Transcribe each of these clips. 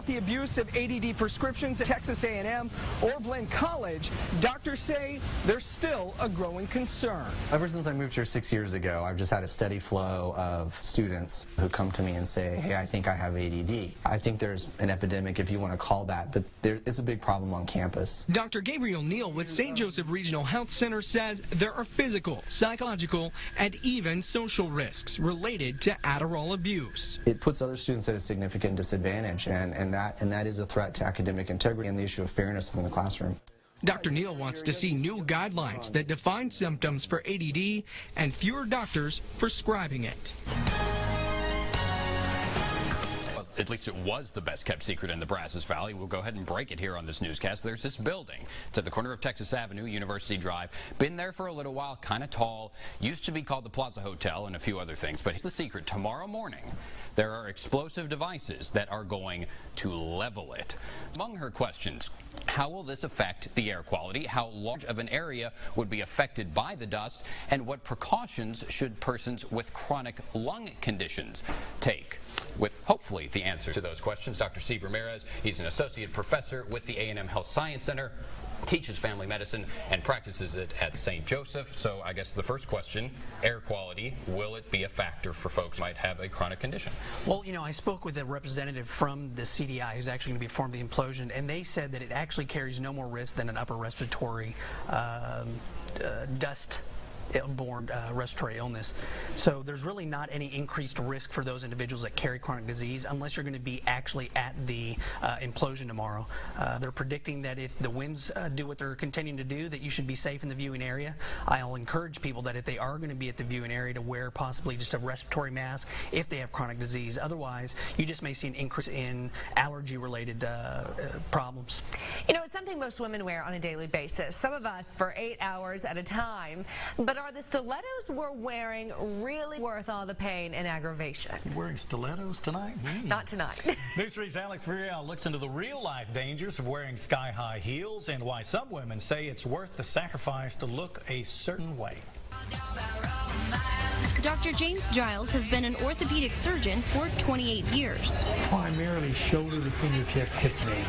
the abuse of ADD prescriptions at Texas A&M or Bryan-College, doctors say there's still a growing concern. Ever since I moved here 6 years ago, I've just had a steady flow of students who come to me and say, hey, I think I have ADD. I think there's an epidemic, if you want to call that, but it's a big problem on campus. Dr. Gabriel Neal with St. Joseph Regional Health Center says there are physical, psychological, and even social risks related to Adderall abuse. It puts other students at a significant disadvantage, and that is a threat to academic integrity and the issue of fairness within the classroom. Dr. Neal wants to see new guidelines that define symptoms for ADD and fewer doctors prescribing it. At least it was the best kept secret in the Brazos Valley. We'll go ahead and break it here on this newscast. There's this building. It's at the corner of Texas Avenue, University Drive. Been there for a little while, kind of tall. Used to be called the Plaza Hotel and a few other things. But here's the secret. Tomorrow morning, there are explosive devices that are going to level it. Among her questions, how will this affect the air quality? How large of an area would be affected by the dust? And what precautions should persons with chronic lung conditions take? With hopefully the answer to those questions, Dr. Steve Ramirez, he's an associate professor with the A&M Health Science Center, teaches family medicine and practices it at St. Joseph. So I guess the first question, air quality, will it be a factor for folks who might have a chronic condition? Well, you know, I spoke with a representative from the CDI who's actually going to be performing the implosion, and they said that it actually carries no more risk than an upper respiratory dust-borne respiratory illness. So there's really not any increased risk for those individuals that carry chronic disease unless you're going to be actually at the implosion tomorrow. They're predicting that if the winds do what they're continuing to do, that you should be safe in the viewing area. I'll encourage people that if they are going to be at the viewing area to wear possibly just a respiratory mask if they have chronic disease. Otherwise, you just may see an increase in allergy-related problems. You know, it's something most women wear on a daily basis, some of us for 8 hours at a time. But are the stilettos we're wearing really worth all the pain and aggravation? You're wearing stilettos tonight? Not tonight. News 3's Alex Villarreal looks into the real-life dangers of wearing sky-high heels and why some women say it's worth the sacrifice to look a certain way. Dr. James Giles has been an orthopedic surgeon for 28 years. Primarily shoulder to fingertip, hip knee.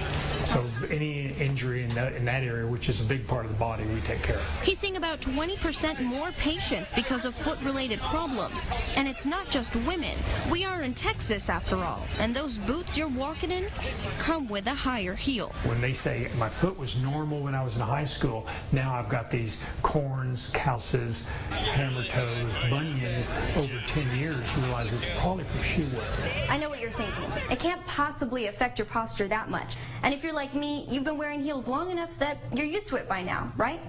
So any injury in that area, which is a big part of the body, we take care of. He's seeing about 20% more patients because of foot-related problems. And it's not just women. We are in Texas, after all. And those boots you're walking in come with a higher heel. When they say my foot was normal when I was in high school, now I've got these corns, calluses, hammer toes, bunions over 10 years. You realize it's probably from shoe wear. I know what you're thinking. It can't possibly affect your posture that much. And if you're like me, you've been wearing heels long enough that you're used to it by now, right?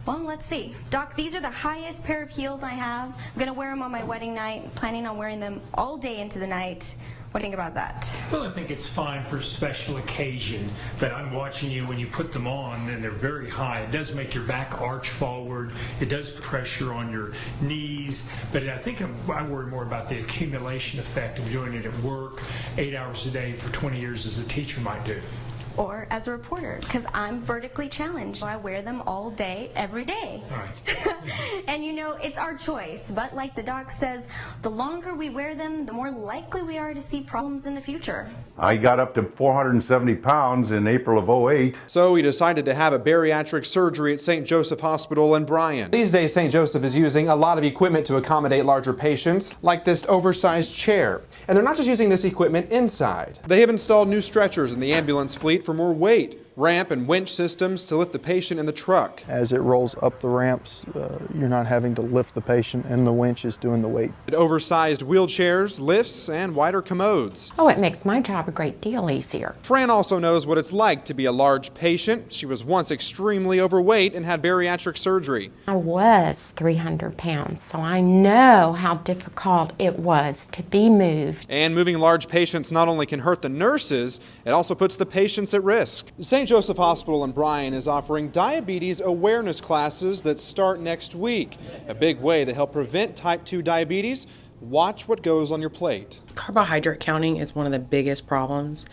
Well, let's see. Doc, these are the highest pair of heels I have. I'm going to wear them on my wedding night, planning on wearing them all day into the night. What do you think about that? Well, I think it's fine for a special occasion, but I'm watching you when you put them on, and they're very high. It does make your back arch forward. It does put pressure on your knees, but I think I worry more about the accumulation effect of doing it at work, 8 hours a day for 20 years as a teacher might do. Or as a reporter, because I'm vertically challenged. I wear them all day, every day. All right. And you know, it's our choice, but like the doc says, the longer we wear them, the more likely we are to see problems in the future. I got up to 470 pounds in April of '08. So he decided to have a bariatric surgery at St. Joseph Hospital in Bryan. These days, St. Joseph is using a lot of equipment to accommodate larger patients, like this oversized chair. And they're not just using this equipment inside. They have installed new stretchers in the ambulance fleet for more weight, ramp and winch systems to lift the patient in the truck. As it rolls up the ramps, you're not having to lift the patient, and the winch is doing the weight. Oversized wheelchairs, lifts, and wider commodes. Oh, it makes my job a great deal easier. Fran also knows what it's like to be a large patient. She was once extremely overweight and had bariatric surgery. I was 300 pounds, so I know how difficult it was to be moved. And moving large patients not only can hurt the nurses, it also puts the patients at risk. St. Joseph Hospital in Bryan is offering diabetes awareness classes that start next week. A big way to help prevent type 2 diabetes. Watch what goes on your plate. Carbohydrate counting is one of the biggest problems,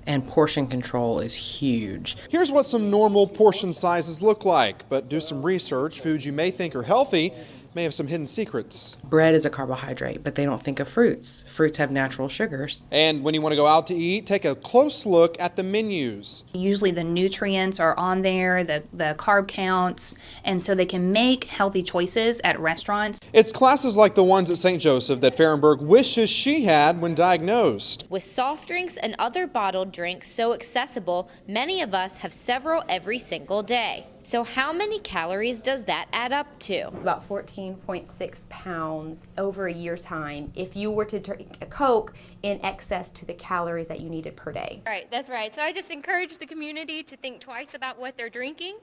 and portion control is huge. Here's what some normal portion sizes look like, but do some research. Foods you may think are healthy may have some hidden secrets. Bread is a carbohydrate, but they don't think of fruits. Fruits have natural sugars. And when you want to go out to eat, take a close look at the menus. Usually the nutrients are on there, the carb counts, and so they can make healthy choices at restaurants. It's classes like the ones at St. Joseph that Fahrenberg wishes she had when diagnosed. With soft drinks and other bottled drinks so accessible, many of us have several every single day. So how many calories does that add up to? About 14.6 pounds over a year's time if you were to drink a Coke in excess to the calories that you needed per day. Right, that's right. So I just encourage the community to think twice about what they're drinking.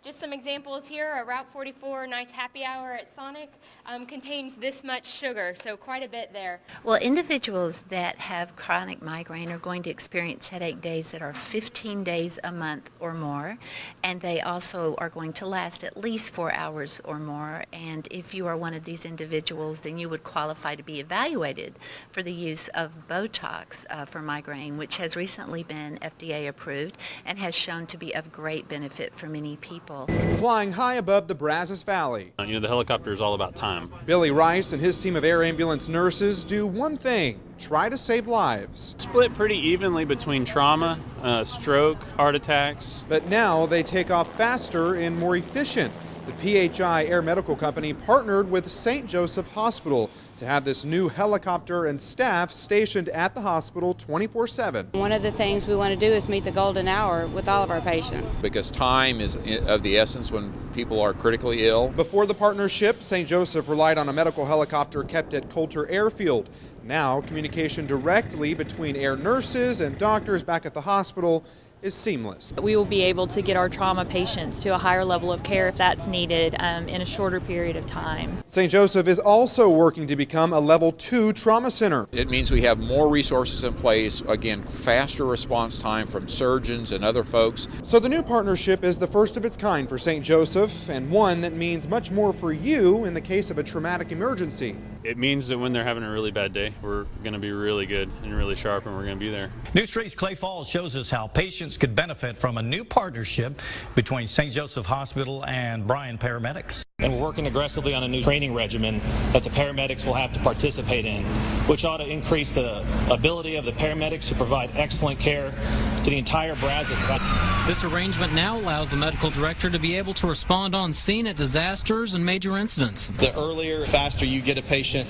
Just some examples here, a Route 44 nice happy hour at Sonic contains this much sugar, so quite a bit there. Well, individuals that have chronic migraine are going to experience headache days that are 15 days a month or more, and they also are going to last at least 4 hours or more. And if you are one of these individuals, then you would qualify to be evaluated for the use of Botox for migraine, which has recently been FDA approved and has shown to be of great benefit for many people. Flying high above the Brazos Valley. You know, the helicopter is all about time. Billy Rice and his team of air ambulance nurses do one thing: try to save lives. Split pretty evenly between trauma, stroke, heart attacks. But now they take off faster and more efficient. The PHI Air Medical Company partnered with St. Joseph Hospital to have this new helicopter and staff stationed at the hospital 24/7. One of the things we want to do is meet the golden hour with all of our patients. Because time is of the essence when people are critically ill. Before the partnership, St. Joseph relied on a medical helicopter kept at Coulter Airfield. Now, communication directly between air nurses and doctors back at the hospital is seamless. We will be able to get our trauma patients to a higher level of care if that's needed in a shorter period of time. St. Joseph is also working to become a level 2 trauma center. It means we have more resources in place, again, faster response time from surgeons and other folks. So the new partnership is the first of its kind for St. Joseph, and one that means much more for you in the case of a traumatic emergency. It means that when they're having a really bad day, we're going to be really good and really sharp, and we're going to be there. News 3's Clay Falls shows us how patients could benefit from a new partnership between St. Joseph Hospital and Bryan paramedics. And we're working aggressively on a new training regimen that the paramedics will have to participate in, which ought to increase the ability of the paramedics to provide excellent care to the entire Brazos Valley. This arrangement now allows the medical director to be able to respond on scene at disasters and major incidents. The earlier, faster you get a patient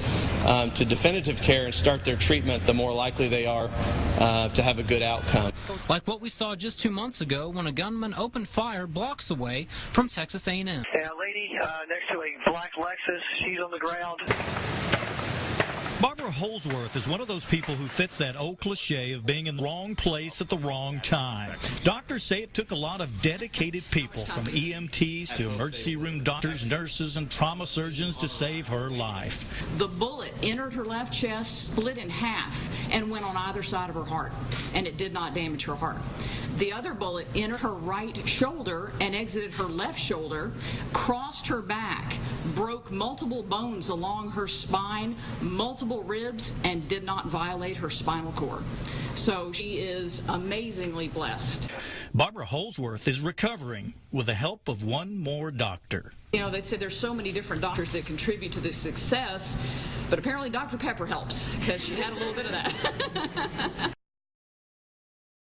to definitive care and start their treatment, the more likely they are to have a good outcome. Like what we saw just 2 months ago when a gunman opened fire blocks away from Texas A&M. Yeah, a lady next to a black Lexus, she's on the ground. Barbara Holsworth is one of those people who fits that old cliche of being in the wrong place at the wrong time. Doctors say it took a lot of dedicated people, from EMTs to emergency room doctors, nurses, and trauma surgeons, to save her life. The bullet entered her left chest, split in half, and went on either side of her heart, and it did not damage her heart. The other bullet entered her right shoulder and exited her left shoulder, crossed her back, broke multiple bones along her spine, multiple ribs, and did not violate her spinal cord. So she is amazingly blessed. Barbara Holsworth is recovering with the help of one more doctor. You know, they said there's so many different doctors that contribute to this success, but apparently Dr. Pepper helps, because she had a little bit of that.